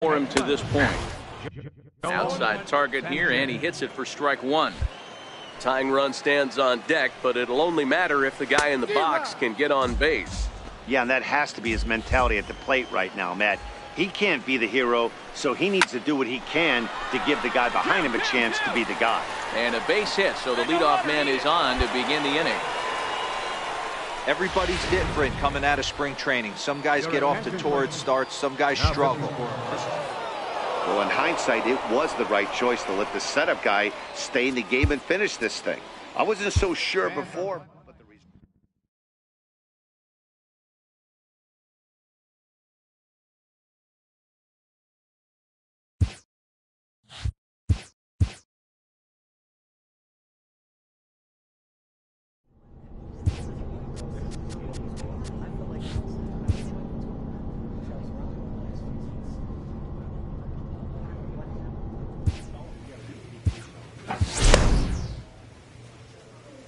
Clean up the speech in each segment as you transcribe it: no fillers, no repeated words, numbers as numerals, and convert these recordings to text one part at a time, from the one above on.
for him to this point. Outside target here, and he hits it for strike one. Tying run stands on deck, but it'll only matter if the guy in the box can get on base. Yeah, and that has to be his mentality at the plate right now, Matt. He can't be the hero, so he needs to do what he can to give the guy behind him a chance to be the guy. And a base hit, so the leadoff man is on to begin the inning. Everybody's different coming out of spring training. Some guys get off to torrid starts, some guys struggle. Well, in hindsight, it was the right choice to let the setup guy stay in the game and finish this thing. I wasn't so sure before.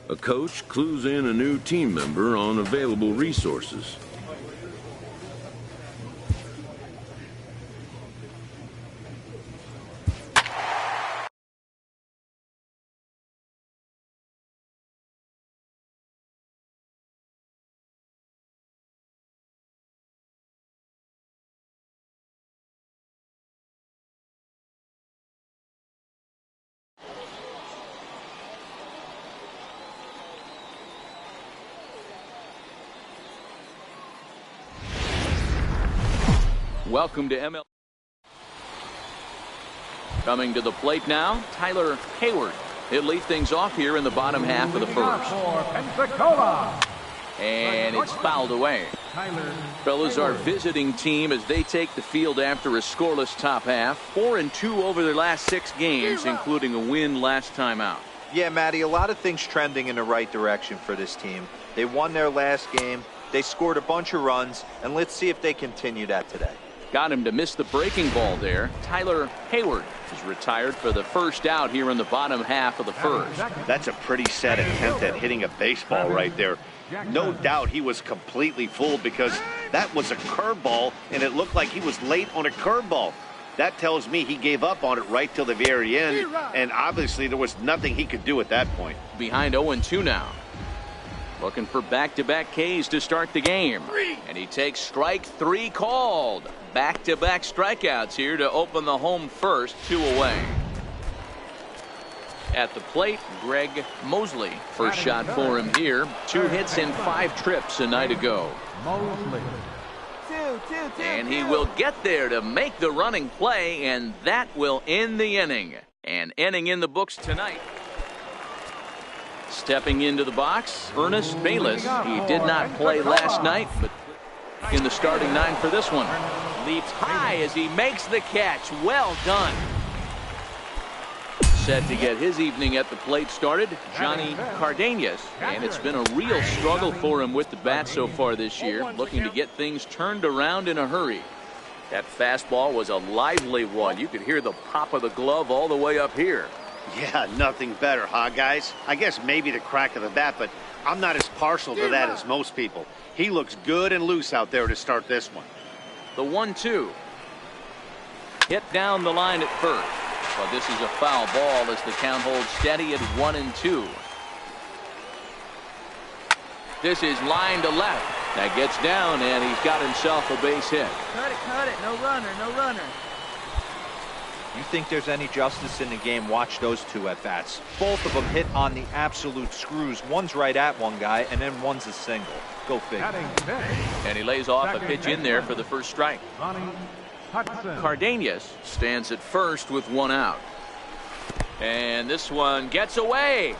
A coach clues in a new team member on available resources. Welcome to MLB. Coming to the plate now, Tyler Hayward. He'll lead things off here in the bottom half of the first. And it's fouled away. Fellas, our visiting team as they take the field after a scoreless top half. 4-2 over their last 6 games, including a win last time out. Yeah, Matty, a lot of things trending in the right direction for this team. They won their last game, they scored a bunch of runs, and let's see if they continue that today. Got him to miss the breaking ball there. Tyler Hayward is retired for the first out here in the bottom half of the first. That's a pretty sad attempt at hitting a baseball right there. No doubt he was completely fooled because that was a curveball, and it looked like he was late on a curveball. That tells me he gave up on it right till the very end, and obviously there was nothing he could do at that point. Behind 0-2 now. Looking for back-to-back Ks to start the game. And he takes strike 3 called. Back-to-back strikeouts here to open the home first, 2 away. At the plate, Greg Mosley. First shot for him here. 2 hits and 5 trips a night ago. And he will get there to make the running play, and that will end the inning. An inning in the books tonight. Stepping into the box, Ernest Bayless. He did not play last night, but in the starting 9 for this one. Leaps high as he makes the catch. Well done. Set to get his evening at the plate started, Johnny Cardenas. And it's been a real struggle for him with the bat so far this year, looking to get things turned around in a hurry. That fastball was a lively one. You could hear the pop of the glove all the way up here. Yeah, nothing better, huh, guys? I guess maybe the crack of the bat, but I'm not as partial to that as most people. He looks good and loose out there to start this one. The 1-2. Hit down the line at first. But this is a foul ball as the count holds steady at 1-2. This is line to left. That gets down, and he's got himself a base hit. Cut it. No runner, no runner. You think there's any justice in the game, watch those 2 at-bats. Both of them hit on the absolute screws. One's right at one guy, and then one's a single. Go figure. And he lays off a pitch in there for the first strike. Cardenas stands at first with 1 out. And this one gets away.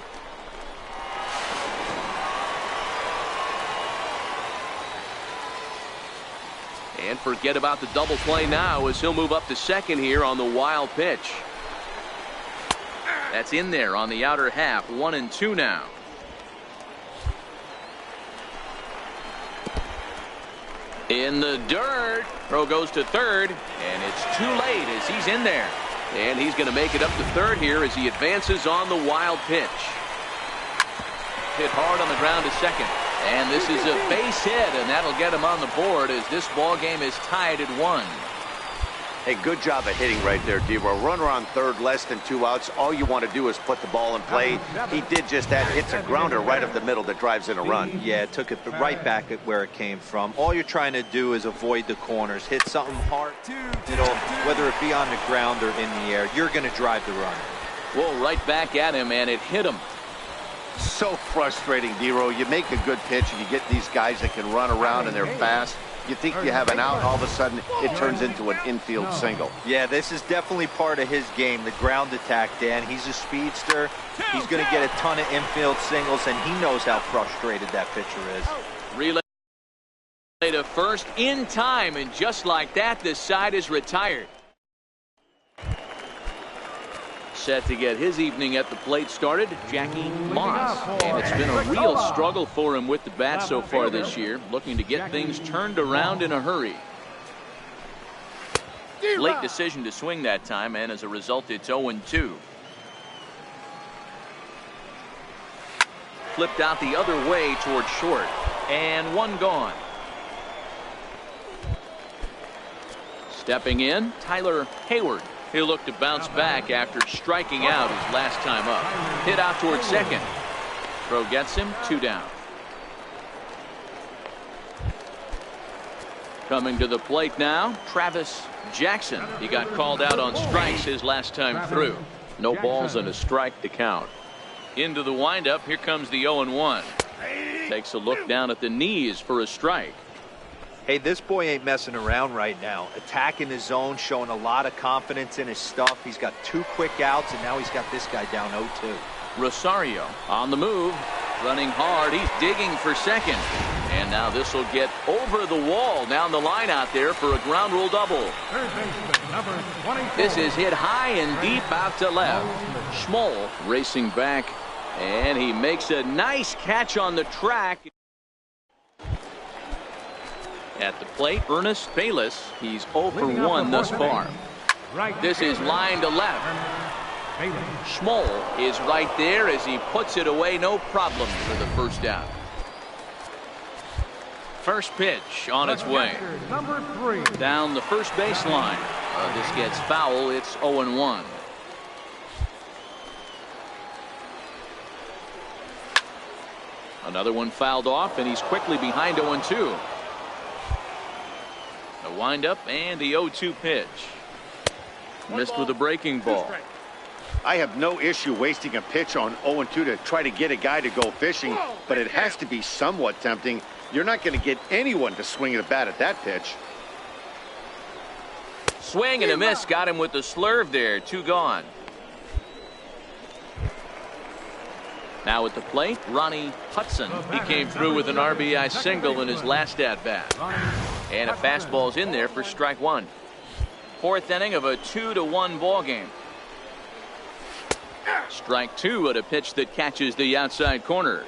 And forget about the double play now as he'll move up to second here on the wild pitch. That's in there on the outer half. 1-2 now. In the dirt. Throw goes to third, and it's too late as he's in there. And he's going to make it up to third here as he advances on the wild pitch. Hit hard on the ground to second. And this is a base hit, and that'll get him on the board as this ball game is tied at 1. Hey, good job of hitting right there, Dero. Runner on third, less than 2 outs. All you want to do is put the ball in play. He did just that. Hits a grounder right up the middle that drives in a run. Yeah, it took it right back at where it came from. All you're trying to do is avoid the corners. Hit something hard, whether it be on the ground or in the air. You're going to drive the run. Whoa, right back at him, and it hit him. So frustrating, Dero. You make a good pitch, and you get these guys that can run around and they're fast. You think you have an out, all of a sudden it turns into an infield single. Yeah, this is definitely part of his game, the ground attack, Dan. He's a speedster. He's going to get a ton of infield singles, and he knows how frustrated that pitcher is. Relay to first in time, and just like that, this side is retired. Set to get his evening at the plate started, Jackie Moss. And it's been a real struggle for him with the bat so far this year, looking to get things turned around in a hurry. Late decision to swing that time, and as a result, it's 0-2. Flipped out the other way toward short, and one gone. Stepping in, Tyler Hayward. He'll look to bounce back after striking out his last time up. Hit out towards second. Throw gets him, 2 down. Coming to the plate now, Travis Jackson. He got called out on strikes his last time through. No balls and a strike to count. Into the windup, here comes the 0-1. Takes a look down at the knees for a strike. Hey, this boy ain't messing around right now. Attacking the zone, showing a lot of confidence in his stuff. He's got 2 quick outs, and now he's got this guy down 0-2. Rosario on the move, running hard. He's digging for second. And now this will get over the wall down the line out there for a ground rule double. This is hit high and deep out to left. Schmoll racing back, and he makes a nice catch on the track. At the plate, Ernest Bayless. He's 0 for 1 thus far. This is line to left. Schmoll is right there as he puts it away, no problem for the first out. First pitch on its way. Down the first baseline. This gets foul. It's 0-1. Another one fouled off, and he's quickly behind 0-2. The windup and the 0-2 pitch. Missed with a breaking ball. I have no issue wasting a pitch on 0-2 to try to get a guy to go fishing, but it has to be somewhat tempting. You're not going to get anyone to swing at a bat at that pitch. Swing and a miss. Got him with the slurve there. 2 gone. Now at the plate, Ronnie Hudson. He came through with an RBI single in his last at-bat. And a fastball's in there for strike 1. 4th inning of a 2-1 ball game. Strike 2 at a pitch that catches the outside corner.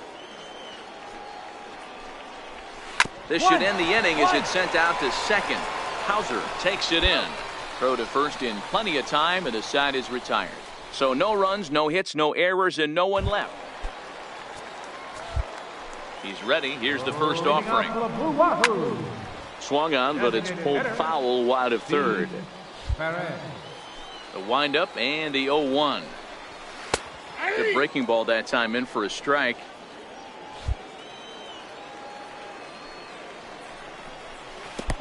This should end the inning as it's sent out to second. Hauser takes it in. Throw to first in plenty of time, and the side is retired. So no runs, no hits, no errors, and no one left. He's ready. Here's the first offering. Swung on, but it's pulled foul wide of third. The windup and the 0-1. The breaking ball that time in for a strike.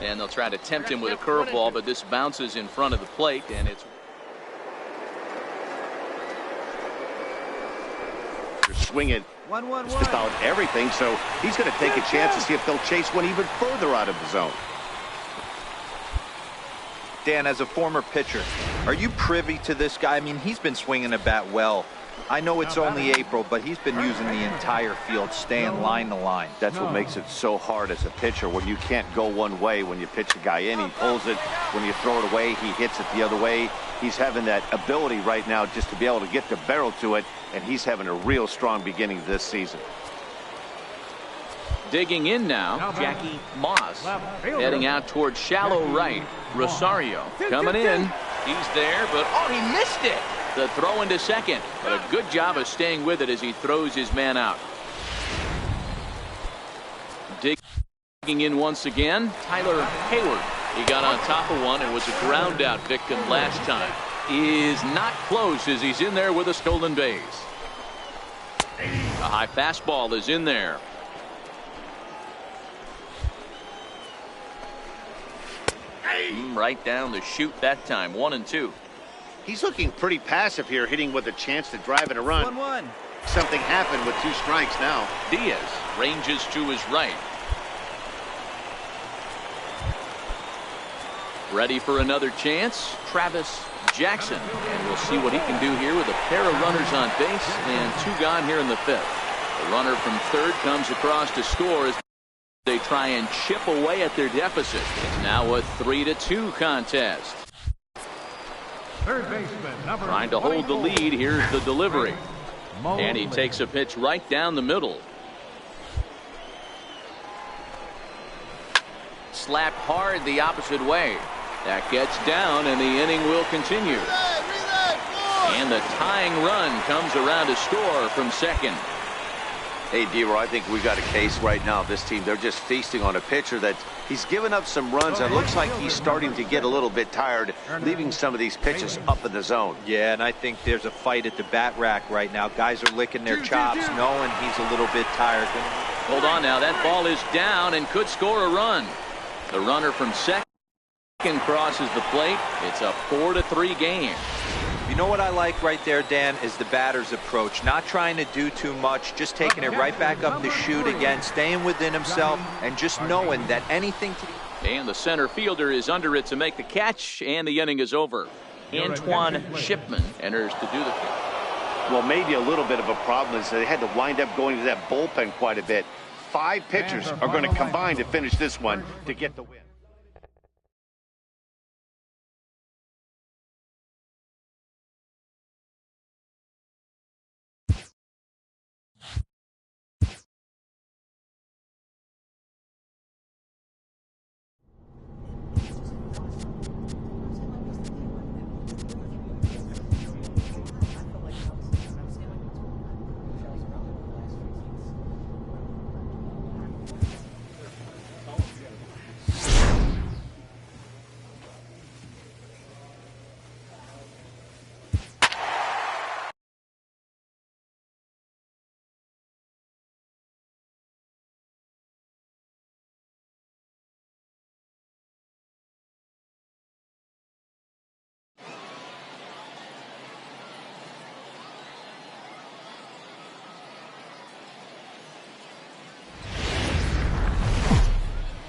And they'll try to tempt him with a curveball, but this bounces in front of the plate, and it's swinging just about everything, so he's going to take a chance to see if they'll chase one even further out of the zone. Dan, as a former pitcher, are you privy to this guy? I mean, he's been swinging the bat well. I know it's only April, but he's been using the entire field, staying line to line. That's what makes it so hard as a pitcher when you can't go one way. When you pitch a guy in, he pulls it. When you throw it away, he hits it the other way. He's having that ability right now just to be able to get the barrel to it, and he's having a real strong beginning this season. digging in now, Jackie Moss. Heading out towards shallow right. Rosario coming in. He's there, but oh, he missed it. The throw into second, but a good job of staying with it as he throws his man out. Digging in once again, Tyler Hayward. He got on top of one and was a ground out victim last time. Is not close as he's in there with a stolen base. A high fastball is in there. Right down the chute that time. 1-2. He's looking pretty passive here, hitting with a chance to drive in a run. 1-1. Something happened with 2 strikes now. Diaz ranges to his right. Ready for another chance. Travis Jackson. And we'll see what he can do here with a pair of runners on base and 2 gone here in the 5th. The runner from third comes across to score as they try and chip away at their deficit. It's now a 3-2 contest. Third baseman, number Trying to hold the 24. lead. Here's the delivery. And he takes a pitch right down the middle. Slapped hard the opposite way. That gets down and the inning will continue. And the tying run comes around to score from second. Hey, D-Roy, I think we got a case right now. This team, they're just feasting on a pitcher that he's given up some runs and looks like he's starting to get a little bit tired, leaving some of these pitches up in the zone. Yeah, and I think there's a fight at the bat rack right now. Guys are licking their chops, knowing he's a little bit tired. Hold on now. That ball is down and could score a run. The runner from second crosses the plate. It's a 4-3 game. You know what I like right there, Dan, is the batter's approach. Not trying to do too much, just taking it right back up the chute again, staying within himself, and just knowing that anything to... And the center fielder is under it to make the catch, and the inning is over. Antoine Shipman enters to do the catch. Well, maybe a little bit of a problem is they had to wind up going to that bullpen quite a bit. 5 pitchers are going to combine to finish this one to get the win.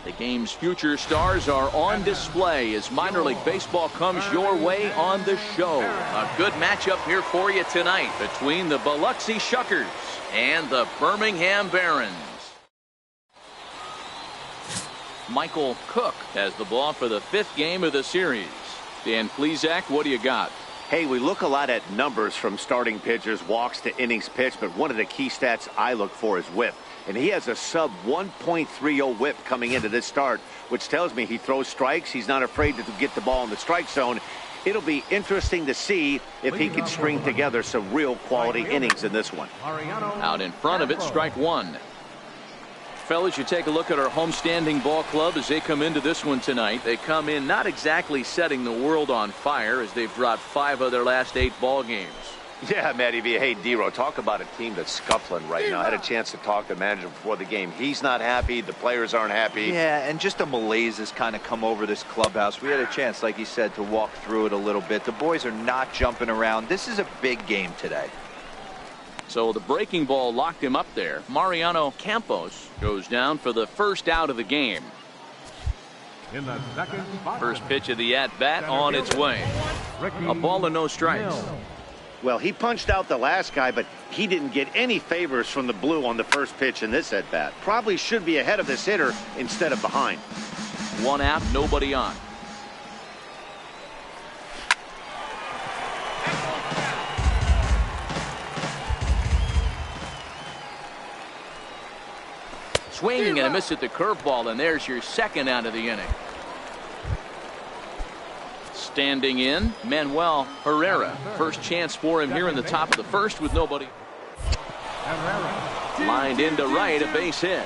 The game's future stars are on display as minor league baseball comes your way on the show. A good matchup here for you tonight between the Biloxi Shuckers and the Birmingham Barons. Michael Cook has the ball for the 5th game of the series. Dan Plesac, what do you got? Hey, we look a lot at numbers from starting pitchers, walks to innings pitched, but one of the key stats I look for is whip. And he has a sub 1.30 whip coming into this start, which tells me he throws strikes. He's not afraid to get the ball in the strike zone. It'll be interesting to see if he can string together some real quality innings in this one. Out in front of it, strike one. Fellas, you take a look at our homestanding ball club as they come into this one tonight. They come in not exactly setting the world on fire as they've dropped 5 of their last 8 ball games. Yeah, Matty V. Hey, D-Row, talk about a team that's scuffling right now. I had a chance to talk to the manager before the game. He's not happy. The players aren't happy. Yeah, and just a malaise has kind of come over this clubhouse. We had a chance, like you said, to walk through it a little bit. The boys are not jumping around. This is a big game today. So the breaking ball locked him up there. Mariano Campos goes down for the first out of the game. In the second spot, First pitch of the at-bat on its way. A ball and no strikes. Well, he punched out the last guy, but he didn't get any favors from the blue on the first pitch in this at-bat. Probably should be ahead of this hitter instead of behind. 1 out, nobody on. Swinging and a miss at the curveball, and there's your 2nd out of the inning. Standing in, Manuel Herrera. First chance for him here in the top of the 1st with nobody. Lined into right, a base hit.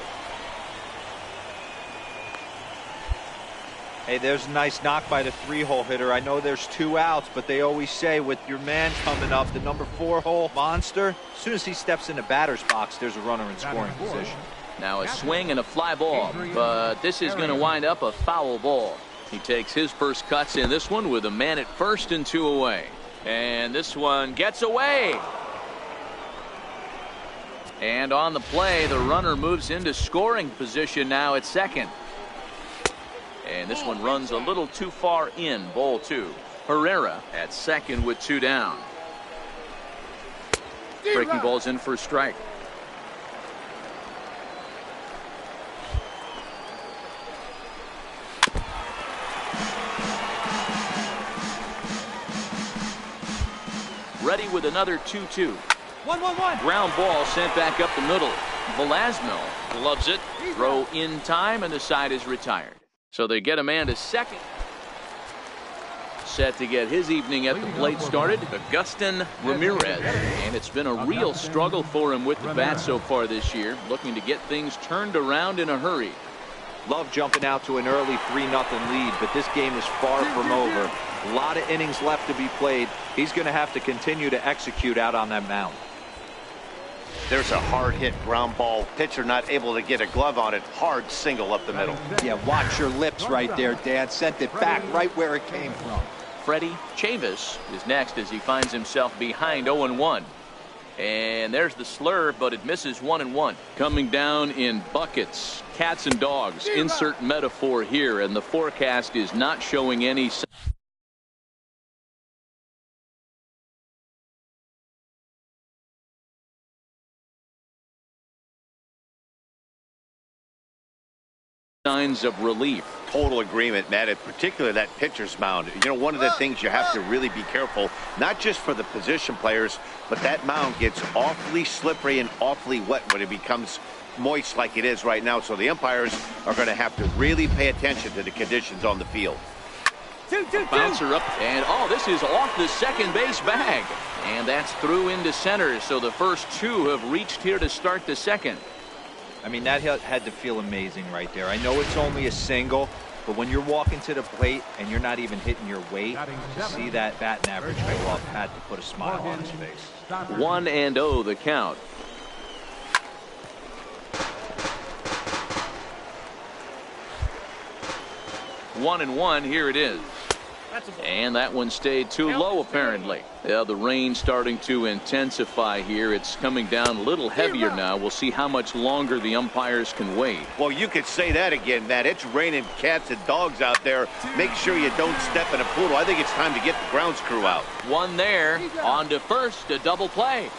Hey, there's a nice knock by the 3-hole hitter. I know there's 2 outs, but they always say with your man coming up, the number 4-hole monster, as soon as he steps in the batter's box, there's a runner in scoring position. Now a swing and a fly ball, but this is going to wind up a foul ball. He takes his first cuts in this one with a man at first and 2 away. And this one gets away. And on the play, the runner moves into scoring position now at second. And this one runs a little too far in, ball 2. Herrera at second with 2 down. Breaking ball's in for a strike. Ready with another 2-2. 1-1-1. Ground ball sent back up the middle. Velasno gloves it. Throw in time, and the side is retired. So they get a man to second. Set to get his evening at the plate started, Agustin Ramirez. And it's been a real struggle for him with the bat so far this year, looking to get things turned around in a hurry. Love jumping out to an early 3-0 lead, but this game is far from over. A lot of innings left to be played. He's going to have to continue to execute out on that mound. There's a hard hit ground ball. Pitcher not able to get a glove on it. Hard single up the middle. Yeah, watch your lips right there, Dan. Sent it back right where it came from. Freddie Chavis is next as he finds himself behind 0-1. And there's the slur, but it misses 1-1. Coming down in buckets, cats and dogs. Insert metaphor here, and the forecast is not showing any signs of relief. Total agreement, Matt, in particular that pitcher's mound. You know, one of the things you have to really be careful, not just for the position players, but that mound gets awfully slippery and awfully wet when it becomes moist like it is right now. So the umpires are going to have to really pay attention to the conditions on the field. Bouncer up, and this is off the second base bag. And that's through into center, so the first 2 have reached here to start the second. I mean, that had to feel amazing right there. I know it's only a single, but when you're walking to the plate and you're not even hitting your weight, to see that batting average go up had to put a smile on his face. 1-0 the count. One and one, here it is. And that one stayed too low, apparently. Yeah, the rain starting to intensify here. It's coming down a little heavier now. We'll see how much longer the umpires can wait. Well, you could say that again, Matt. It's raining cats and dogs out there. Make sure you don't step in a poodle. I think it's time to get the grounds crew out. One there. On to first, a double play.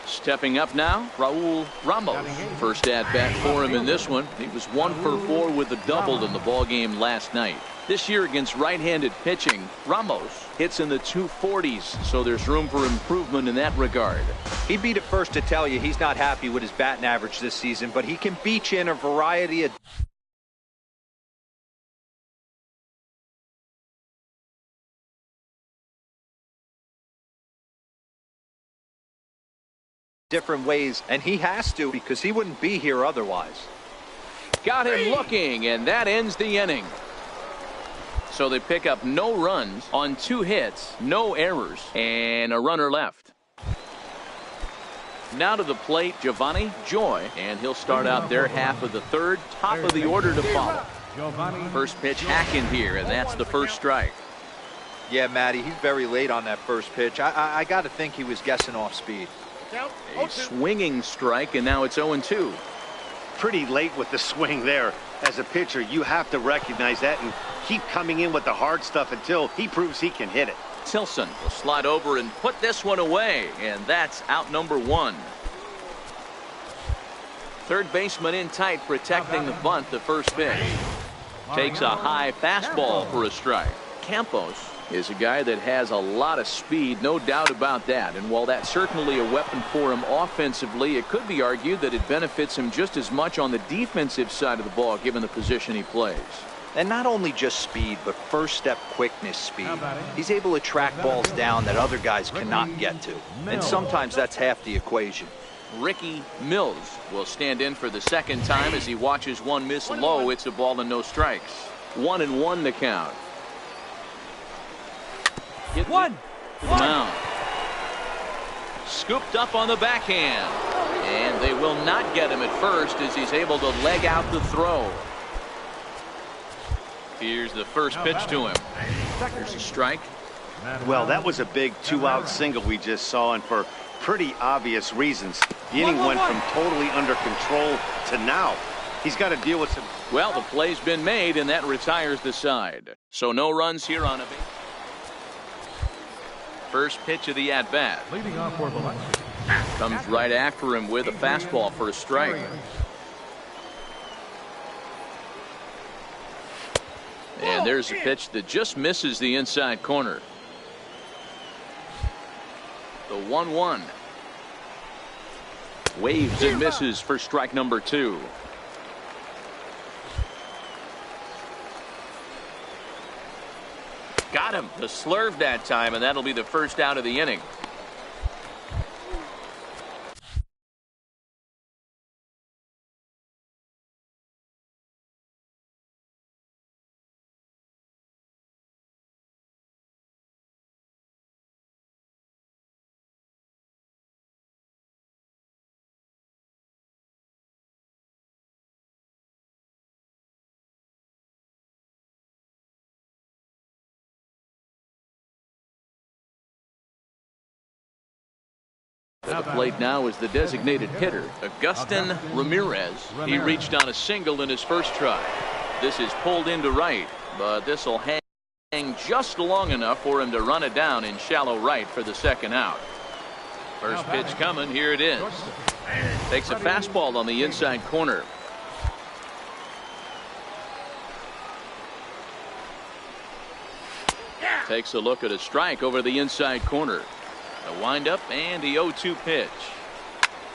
Stepping up now, Raul Ramos. First at bat for him in this one. He was 1 for 4 with a double in the ballgame last night. This year against right-handed pitching, Ramos hits in the 240s, so there's room for improvement in that regard. He'd be the first to tell you he's not happy with his batting average this season, but he can beat you in a variety of different ways, and he has to because he wouldn't be here otherwise. Got him looking, and that ends the inning. So they pick up no runs on 2 hits, no errors, and a runner left. Now to the plate, Giovanni Joy, and he'll start out their half of the third, top of the order to follow. First pitch hacking here, and that's the first strike. Yeah, Matty, he's very late on that first pitch. I got to think he was guessing off speed. A swinging strike, and now it's 0-2. Pretty late with the swing there. As a pitcher, you have to recognize that and keep coming in with the hard stuff until he proves he can hit it. Tilson will slide over and put this one away, and that's out number 1. Third baseman in tight, protecting the bunt. The first pitch takes a high fastball for a strike. Campos is a guy that has a lot of speed, no doubt about that. And while that's certainly a weapon for him offensively, it could be argued that it benefits him just as much on the defensive side of the ball, given the position he plays. And not only just speed, but first step quickness speed. He's able to track balls down that other guys cannot get to. And sometimes that's half the equation. Ricky Mills will stand in for the second time as he watches one miss low. It's a ball and no strikes. 1-1 the count. Hit one. To the mound. Scooped up on the backhand. And they will not get him at first as he's able to leg out the throw. Here's the first pitch to him. There's a strike. Well, that was a big 2-out single we just saw, and for pretty obvious reasons. The inning went from totally under control to now. He's got to deal with some. Well, the play's been made, and that retires the side. So no runs here on a base. First pitch of the at-bat. Leading off for Biloxi. Comes right after him with a fastball for a strike. And there's a pitch that just misses the inside corner. The 1-1. Waves and misses for strike number 2. Got him. The slurve that time, and that'll be the first out of the inning. At the plate now is the designated hitter, Agustin Ramirez. He reached on a single in his first try. This is pulled into right, but this will hang just long enough for him to run it down in shallow right for the second out. First pitch coming, here it is. Takes a fastball on the inside corner. Takes a look at a strike over the inside corner. A windup and the 0-2 pitch.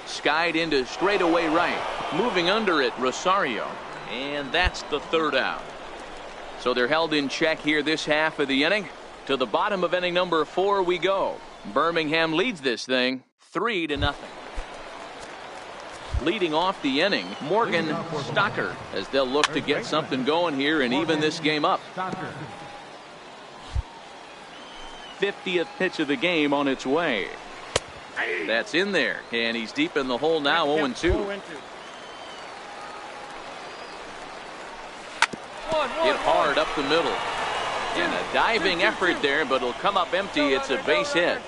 Skied into straightaway right. Moving under it, Rosario. And that's the third out. So they're held in check here this half of the inning. To the bottom of inning number 4 we go. Birmingham leads this thing 3-0. Leading off the inning, Morgan Stocker, as they'll look to get something going here and even this game up. 50th pitch of the game on its way. That's in there, and he's deep in the hole now. 0-2. Hit hard up the middle. And a diving effort there, but it'll come up empty. It's a base hit.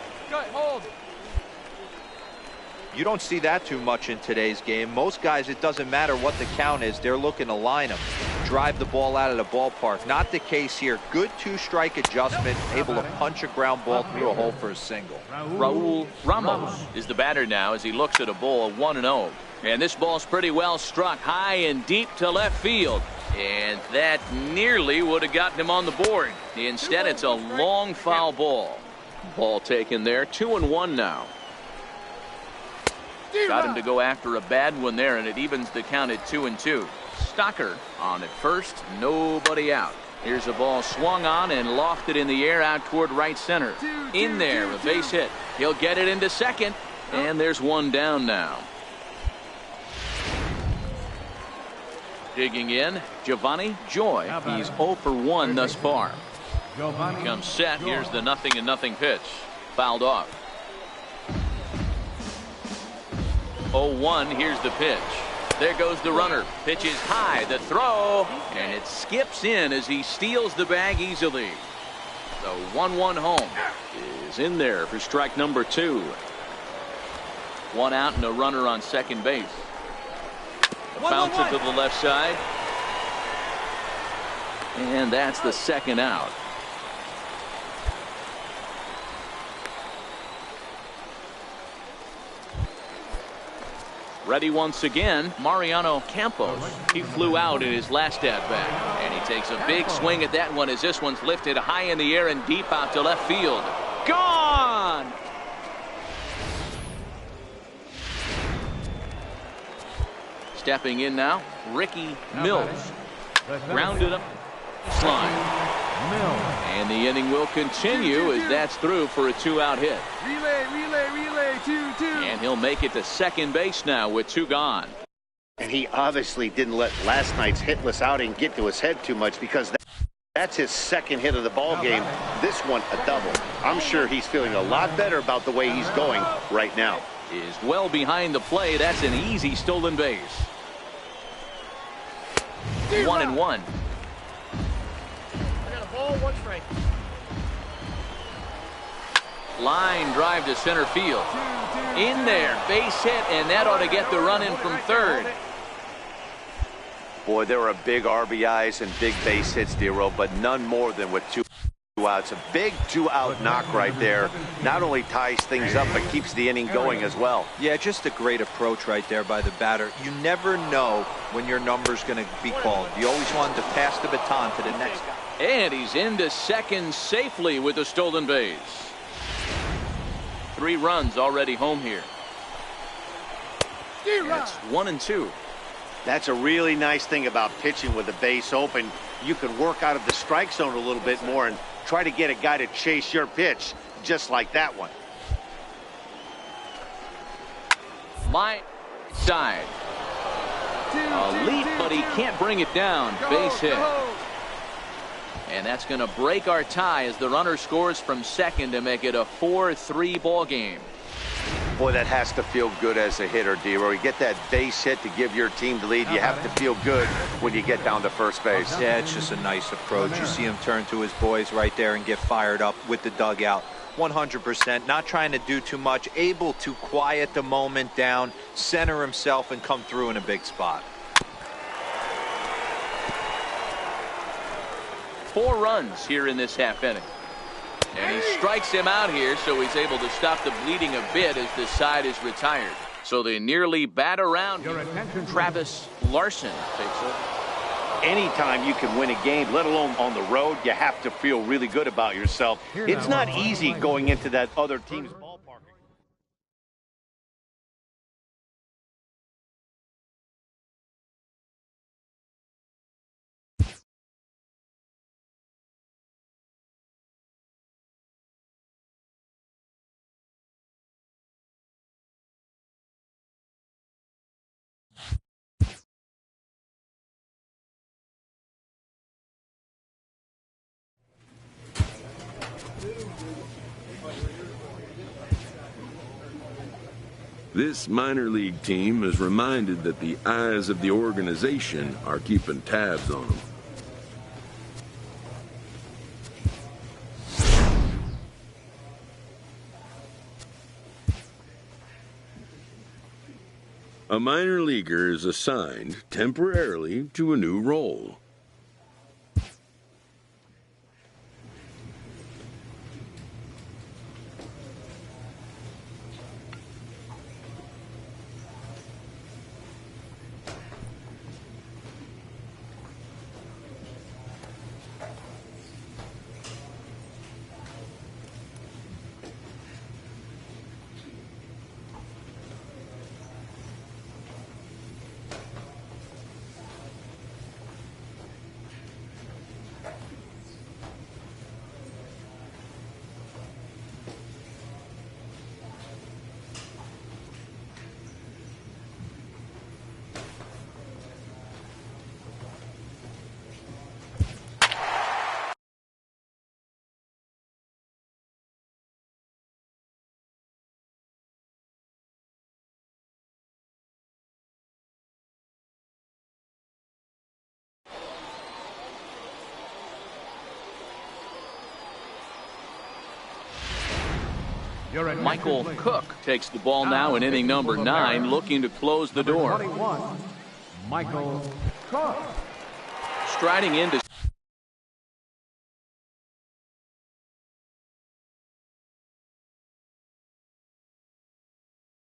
You don't see that too much in today's game. Most guys, it doesn't matter what the count is. They're looking to line them, drive the ball out of the ballpark. Not the case here. Good 2-strike adjustment, able to punch a ground ball through a hole for a single. Raul Ramos is the batter now as he looks at a ball of 1-0. And this ball's pretty well struck high and deep to left field. And that nearly would have gotten him on the board. Instead, it's a long foul ball. Ball taken there. 2-1 now. Got him to go after a bad one there, and it evens the count at 2-2. Stocker on at first, nobody out. Here's a ball swung on and lofted in the air out toward right center. In there, a base hit. He'll get it into second, and there's one down now. Digging in, Giovanni Joy. He's 0 for 1 thus far. Comes set. Here's the 0-0 pitch. Fouled off. 0-1, here's the pitch. There goes the runner. Pitch is high, the throw, and it skips in as he steals the bag easily. The 1-1 home is in there for strike number 2. 1 out and a runner on second base. Bounce it to the left side. And that's the second out. Ready once again, Mariano Campos. He flew out in his last at-bat. And he takes a big swing at that one as this one's lifted high in the air and deep out to left field. Gone! Stepping in now, Ricky Mills. Grounded up line. And the inning will continue as that's through for a 2-out hit. Relay, relay, relay. And he'll make it to second base now with 2 gone. And he obviously didn't let last night's hitless outing get to his head too much, because that's his second hit of the ball game. This one a double. I'm sure he's feeling a lot better about the way he's going right now. Is well behind the play. That's an easy stolen base. 1-1. I got a ball, 1 strike. Line drive to center field. In there, base hit, and that ought to get the run in from third. Boy, there are big RBIs and big base hits, Dero, but none more than with 2 outs. A big 2-out knock right there. Not only ties things up, but keeps the inning going as well. Yeah, just a great approach right there by the batter. You never know when your number's going to be called. You always want to pass the baton to the next guy. And he's into second safely with a stolen base. 3 runs already home here. It's 1-2. That's a really nice thing about pitching with the base open. You can work out of the strike zone a little bit more and try to get a guy to chase your pitch, just like that one. My side. A leap, but he can't bring it down. Base hit. And that's going to break our tie as the runner scores from second to make it a 4-3 ball game. Boy, that has to feel good as a hitter, Dero. You get that base hit to give your team the lead. You have to feel good when you get down to first base. Yeah, it's just a nice approach. You see him turn to his boys right there and get fired up with the dugout. 100%, not trying to do too much, able to quiet the moment down, center himself, and come through in a big spot. 4 runs here in this half inning. And he strikes him out here, so he's able to stop the bleeding a bit as this side is retired. So they nearly bat around him. Travis Larson takes it. Anytime you can win a game, let alone on the road, you have to feel really good about yourself. It's not easy going into that other team's ballpark. This minor league team is reminded that the eyes of the organization are keeping tabs on them. A minor leaguer is assigned temporarily to a new role. Michael Cook takes the ball now in inning number 9, looking to close the door. Michael Cook. Striding into